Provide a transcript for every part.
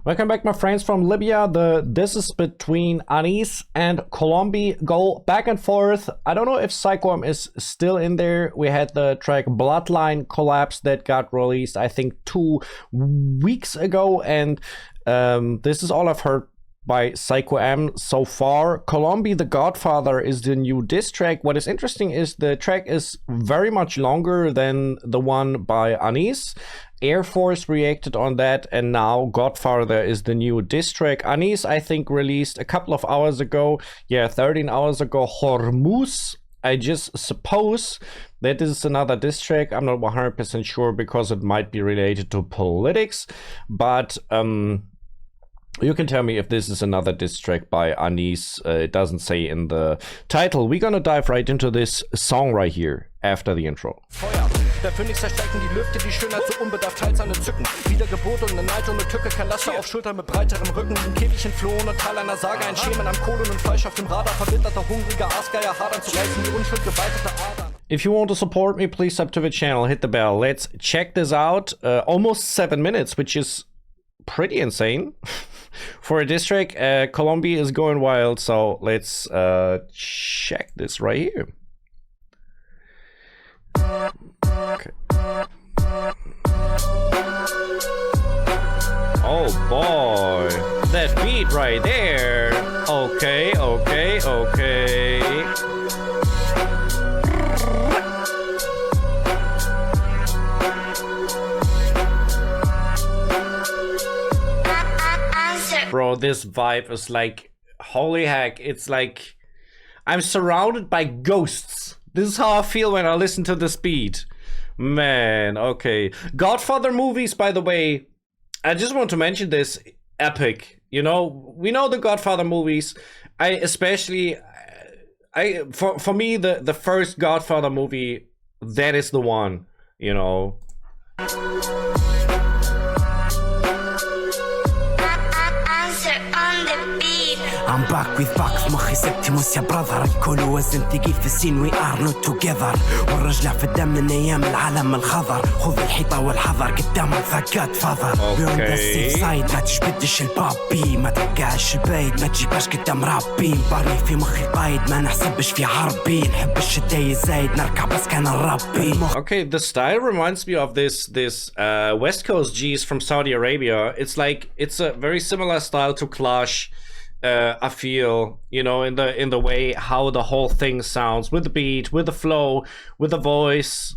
Welcome back, my friends from Libya. This is between Anis and Colomby go back and forth. I don't know if Psycho is still in there. We had the track Bloodline Collapse that got released, I think, 2 weeks ago, and this is all I've heard by Psycho M so far. Colomby the Godfather is the new diss track. What is interesting is the track is very much longer than the one by Anis. Air Force reacted on that, and now Godfather is the new diss track. Anis, I think, released a couple of hours ago, 13 hours ago, Hormuz. I just suppose that this is another diss track. I'm not 100% sure because it might be related to politics, but you can tell me if this is another diss track by Anis. It doesn't say in the title. We're gonna dive right into this song right here after the intro. Feuer. Der Phönix zerstrecken die Lüfte, die Schönheit so unbedarft teilt seine Zücken. Wiedergeburt und eine Neid und eine Tücke, kein Laster auf Schultern mit breiterem Rücken. Ein Käfig entflohen und Teil einer Sage, ein Schemen am Kohlen und Fleisch auf dem Radar. Verbitterter, hungriger Aasgeier, hadern zu reißen, die Unschuld geweitete Adern. If you want to support me, please sub to the channel, hit the bell. Let's check this out. Almost 7 minutes, which is pretty insane. For a diss track, Colomby is going wild, so let's check this right here. Okay. Oh boy, that beat right there. Okay. Bro, this vibe is like, holy heck, it's like I'm surrounded by ghosts. This is how I feel when I listen to this beat. Man, okay. Godfather movies, by the way, I just want to mention this, epic. You know, we know the Godfather movies. For me, the first Godfather movie, that is the one, you know. I'm back with back في مخي سبتيموس يا براذر الكل وزن ثقيل في السين we are not together والرجلة في الدم من ايام العالم الخضر خذ الحيطة والحذر قدام الفكات فاذر بيون ذا سيف سايد ما تجبدش البابي ما ترقعش البايد ما تجيبهاش قدام رابي باري في مخي قايد ما نحسبش في عربي نحب الشتاي زايد نركع بس كان الربي. Okay, the style reminds me of this West Coast G's from Saudi Arabia. It's like, it's a very similar style to Clash. I feel, you know, in the way how the whole thing sounds, with the beat, with the flow, with the voice.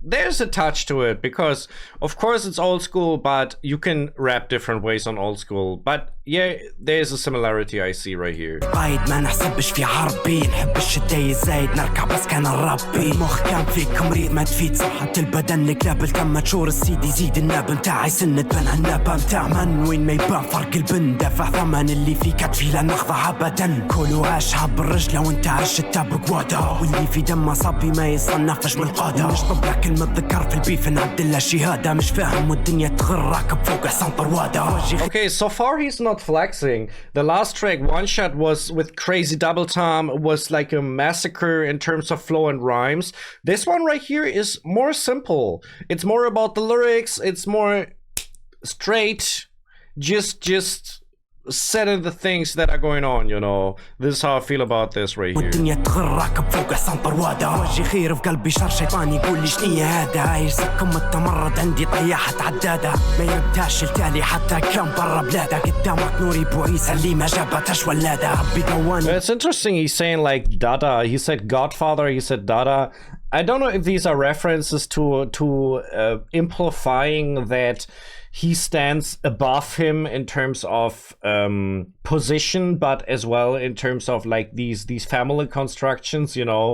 There's a touch to it because, of course, it's old school, but you can rap different ways on old school. But yeah, there's a similarity I see right here. قايد ما نحسبش في عربي نحب الشتاي زايد نركع بس كان الربي المخ كان فيك مريض ما تفيد صحة البدن الكلاب الكم تشور السيد يزيد الناب متاعي سنة بن الناب متاع من وين ما يبان فرق البن دافع ثمن اللي فيك كتفي لا نخضع ابدا كلو عاش حب الرجلة وانت عاش التاب قوادا واللي في دم صبي ما يصنفش من القادة نشطب لك المتذكر في البيف نعد له شهادة مش فاهم والدنيا تغر راكب فوق حصان طروادة. Okay, so far he's not flexing. The last track, One Shot, was with crazy double time, was like a massacre in terms of flow and rhymes. This one right here is more simple. It's more about the lyrics. It's more straight. Just setting the things that are going on, you know. This is how I feel about this right here. والدنيا تغر راكب فوق حصان طروادة وجهي خير في قلبي شر شيطان يقول لي شنية هذا عايزكم التمرد عندي طياحة عدادة ما يرداش التالي حتى كان برا بلادة قدامك نوري بوعيسى اللي ما جابتش ولادة ربي دواني. It's interesting he's saying like Dada. He said Godfather, he said Dada. I don't know if these are references to amplifying that he stands above him in terms of position, but as well in terms of like these family constructions, you know,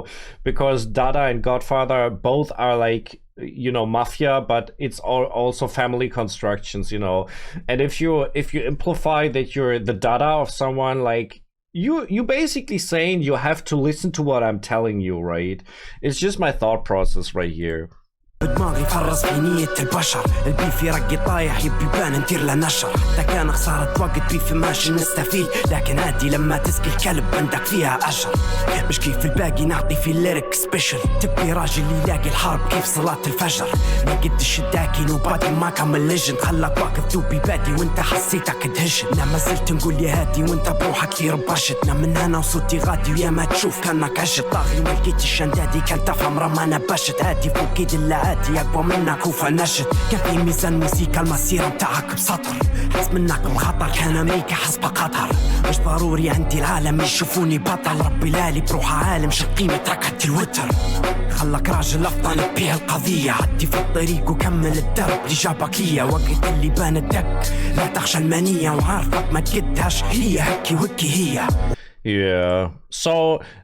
because Dada and Godfather both are like, you know, mafia, but it's also family constructions, you know. And if you amplify that you're the Dada of someone, like you basically saying you have to listen to what I'm telling you, right? It's just my thought process right here. بدماغي فرز في نية البشر البيف يرقي طايح يبي بان ندير له نشر حتى كان خسارة وقت بيف ماشي نستفيد لكن عادي لما تسقي الكلب عندك فيها أشر مش كيف الباقي نعطي في الليرك سبيشل تبي راجل يلاقي الحرب كيف صلاة الفجر ما قدش الداكي نوبادي ما كمل ليجند خلاك واقف دوبي بادي وانت حسيتك دهشت انا ما زلت نقول يا هادي وانت بروحك كثير بشت انا من هنا وصوتي غادي ويا ما تشوف كانك عشت طاغي وما لقيتش شندادي كان تفهم رما انا بشت هادي فوق كيد عادي أقوى منك وفنشت كان في ميزان موسيقى المسيرة متاعك بسطر حس منك بخطر كان أمريكا حسب قطر مش ضروري عندي العالم يشوفوني بطل ربي لالي بروح عالم شو قيمة ركعة الوتر خلك راجل أفضل بيه القضية عدي في الطريق وكمل الدرب اللي جابك ليا وقت اللي بان الدق لا تخشى المنية وعارفك ما تقدهاش هي هكي وكي هي. Yeah, so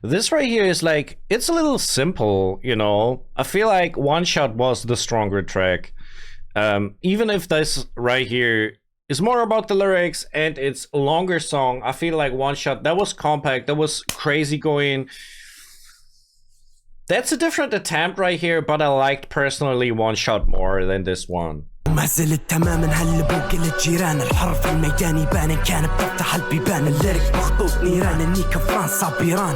this right here is like, it's a little simple, you know. I feel like One Shot was the stronger track. Even if this right here is more about the lyrics and it's a longer song, I feel like One Shot, that was compact, that was crazy going. That's a different attempt right here, but I liked personally One Shot more than this one. وما زلت تماما هالبوق الجيران الحر في الميدان يبان كان بتفتح البيبان الليرك مخطوط نيران النيكا فرنسا بيران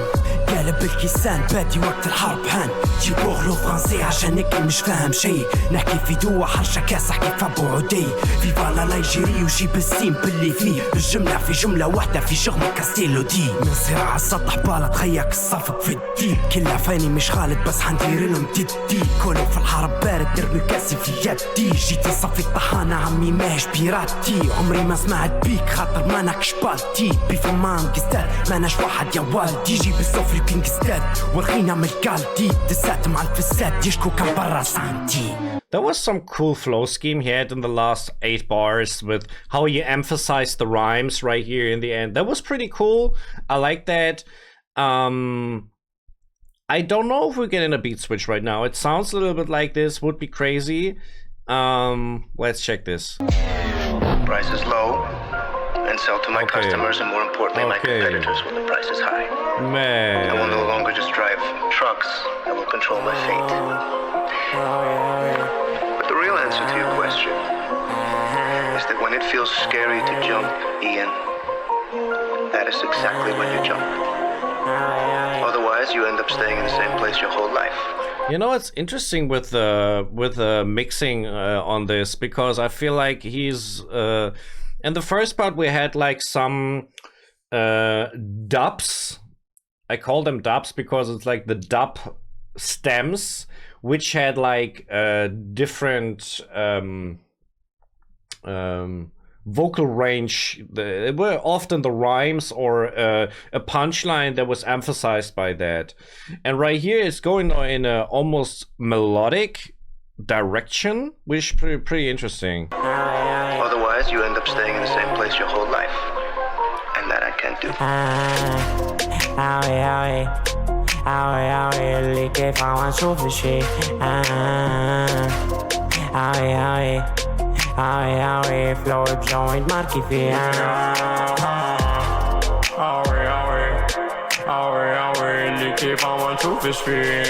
قالب الكيسان بادي وقت الحرب هان جيبوه لو فرنسي عشان نكل مش فاهم شي نحكي في دوا حرشة كاس احكي فابو عدي في فالا لايجيري وجيب السيم باللي فيه الجملة في جملة واحدة في شغل كاستيلو دي من صراع على السطح بالا تخيك الصفق في الديب كلها فاني مش خالد بس حندير لهم دي كله في الحرب بارد نرمي كاسي في يدي جيت صفي الطحانة عمي ماهش بيراتي عمري ما سمعت بيك خاطر ما ناكش بالتي بيف مان قستاد ما ناش واحد يا والدي جيب السفري بين قستاد ورخينا من الكالدي دسات مع الفساد يشكو كان برا سانتي. There was some cool flow scheme he had in the last 8 bars with how he emphasized the rhymes right here in the end. That was pretty cool. I like that. I don't know if we're getting a beat switch right now. It sounds a little bit like this, would be crazy. Let's check this. Price is low and sell to my customers and more importantly my competitors when the price is high. Man, I will no longer just drive trucks, I will control my fate. But the real answer to your question is that when it feels scary to jump, Ian, that is exactly when you jump. Otherwise you end up staying in the same place your whole life. you know, it's interesting with the mixing on this, because I feel like he's in the first part we had like some dubs. I call them dubs because it's like the dub stems, which had like different vocal range. It were often the rhymes or a punchline that was emphasized by that. And right here it's going in a almost melodic direction, which is pretty interesting. Otherwise you end up staying in the same place your whole life, and that I can't do. اللي كيف عم نشوف الشي فلو بجوينت ماركي فيها اللي كيف عم نشوف الشي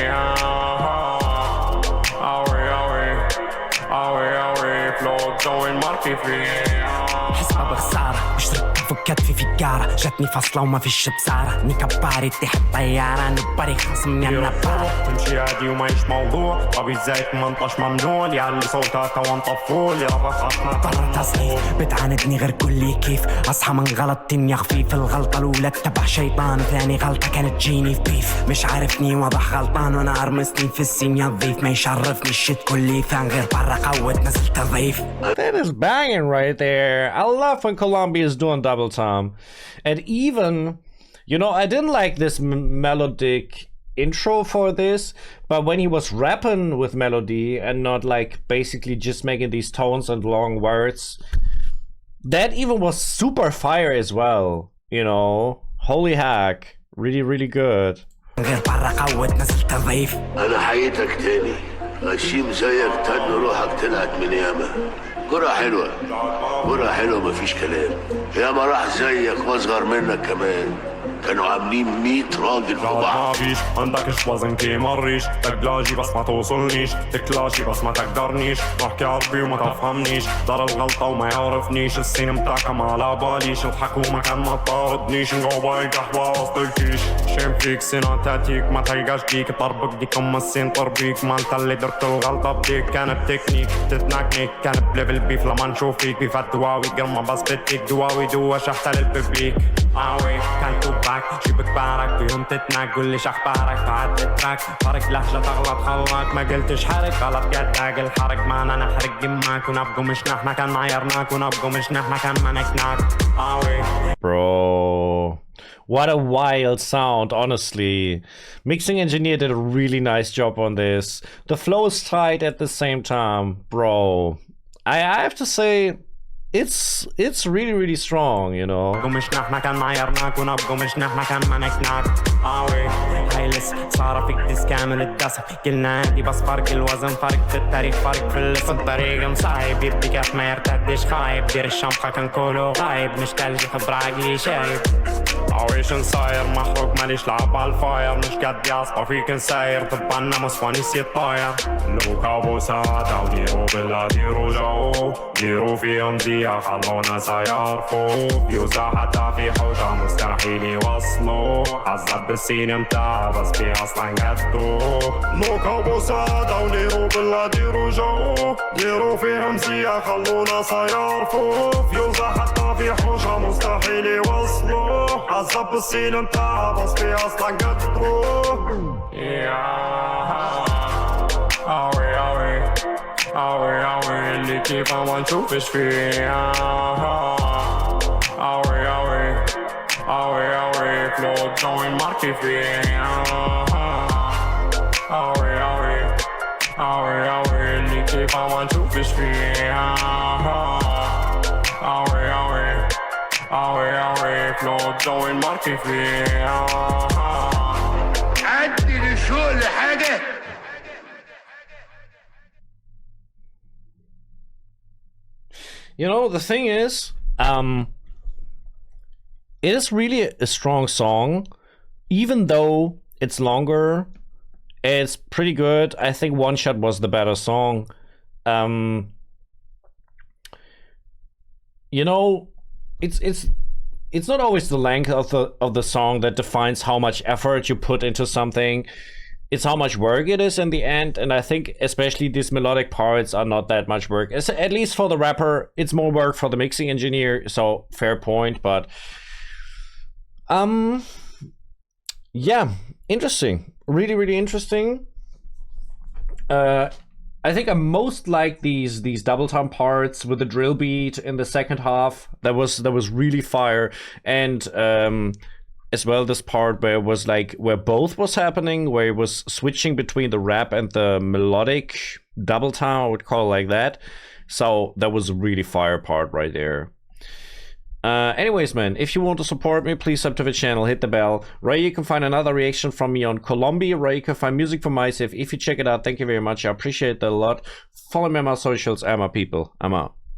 فلو بجوينت ماركي فيها حسبة بخسارة بشرب فكات في فقارة جاتني فاصلة وما فيش بسارة نيكا باري تحت طيارة نباري خصمني أنا بارة تمشي عادي وما يش موضوع طبي الزيت منطش ممنوع يعلي صوتك وانطفول يا رفخاتنا قررت أصغير بتعاندني غير كل كيف أصحى من غلط تنيا خفيف الغلطة الأولى تبع شيطان ثاني غلطة كانت تجيني في بيف مش عارفني واضح غلطان وأنا أرمسني في السين يا ضيف ما يشرفني الشت كلي فان غير برا قوت نزلت ضيف. That is banging right there. I love when Colomby is doing double time. And even, you know, I didn't like this melodic intro for this, but when he was rapping with melody and not like basically just making these tones and long words, that even was super fire as well, you know. Holy heck, really, really good. غير برا قوت نزلت ضيف. أنا حييتك تاني غشيم زيك تن روحك طلعت من ياما كرة حلوة مفيش كلام ياما راح زيك واصغر منك كمان كانوا عاملين 100 راجل في بعض. ما فيش عندكش وزن كيما الريش، تقلاجي بس ما توصلنيش، تكلاشي بس ما تقدرنيش، بحكي عربي وما تفهمنيش، دار الغلطة وما يعرفنيش، السين متاعك ما على باليش، الحكومة كان ما طاردنيش، نقوباي قهوة وسط الكيش، شم فيك سنة تاتيك ما تلقاش ديك، طربك ديك أم السين طربيك، ما انت اللي درت الغلطة بديك، كانت تكنيك تتنكنيك، كانت بليفل بيف لما نشوف فيك، بيفات دواوي قرمة بس بديك دواوي دوا شحتة للببيك، آوي كان توباك جيبك بارك بيهم تتناك قوليش اخبارك بعد تتراك فرق لهجة تغلط خلاك ما قلتش حرق غلط قداق الحرق معنا نحرق جماك ونبقوا مش نحنا كان معيرناك ونبقوا مش نحنا كان منكناك آوي. Bro, what a wild sound, honestly. Mixing engineer did a really nice job on this. The flow is tight at the same time, bro. I have to say, it's really, really strong, you know. مش نحنا كان معيرناك ونبقوا مش نحنا كان منكناك آوي هايلس صار فيك ديس كامل الدسم قلنا عادي بس فرق الوزن فرق في التاريخ فرق في الاسم طريق مصايب يبدي كيف ما يرتدش خايب دير الشمخة كان كله غايب مش تلجي خبر عقلي شايب عويش نصاير محروق ماليش لعب عالفاير مش قد يعصبر فيك نساير طبعنا مصفاني سيط طاير لو كابو سادة وديرو بلا ديرو جو ديرو فيهم زيا خلونا سيعرفوا يوزا حتى في حوجة مستحيل يوصلوا عذب بالسين متاع بس في اصلا قدو لو كابو سادة وديرو بلا ديرو جو ديرو فيهم زيا خلونا سيعرفوا يوزا حتى في حوجة مستحيل يوصلوا عذب بالسين متاع بس في اصلا قدو آوي اللي كيف ما نشوفش فيه آوي فلو جوين ماركي فيه آوي اللي كيف ما نشوفش فيه آوي فلو جوين ماركي فيه عدي للشغل حاجة. You know, the thing is, it is really a strong song, even though it's longer. It's pretty good. I think One Shot was the better song. You know, it's not always the length of the song that defines how much effort you put into something. It's how much work it is in the end, and I think especially these melodic parts are not that much work. At least for the rapper, it's more work for the mixing engineer, so fair point, but yeah, interesting. Really, really interesting. I think I most like these double time parts with the drill beat in the second half. That was really fire, and as well this part where it was like where both was happening, where it was switching between the rap and the melodic double time, I would call it like that. So that was a really fire part right there. Anyways, man, if you want to support me, please sub to the channel, hit the bell. Right, you can find another reaction from me on Colomby. Right, you can find music from myself. If you check it out, thank you very much. I appreciate that a lot. Follow me on my socials and my people. I'm out.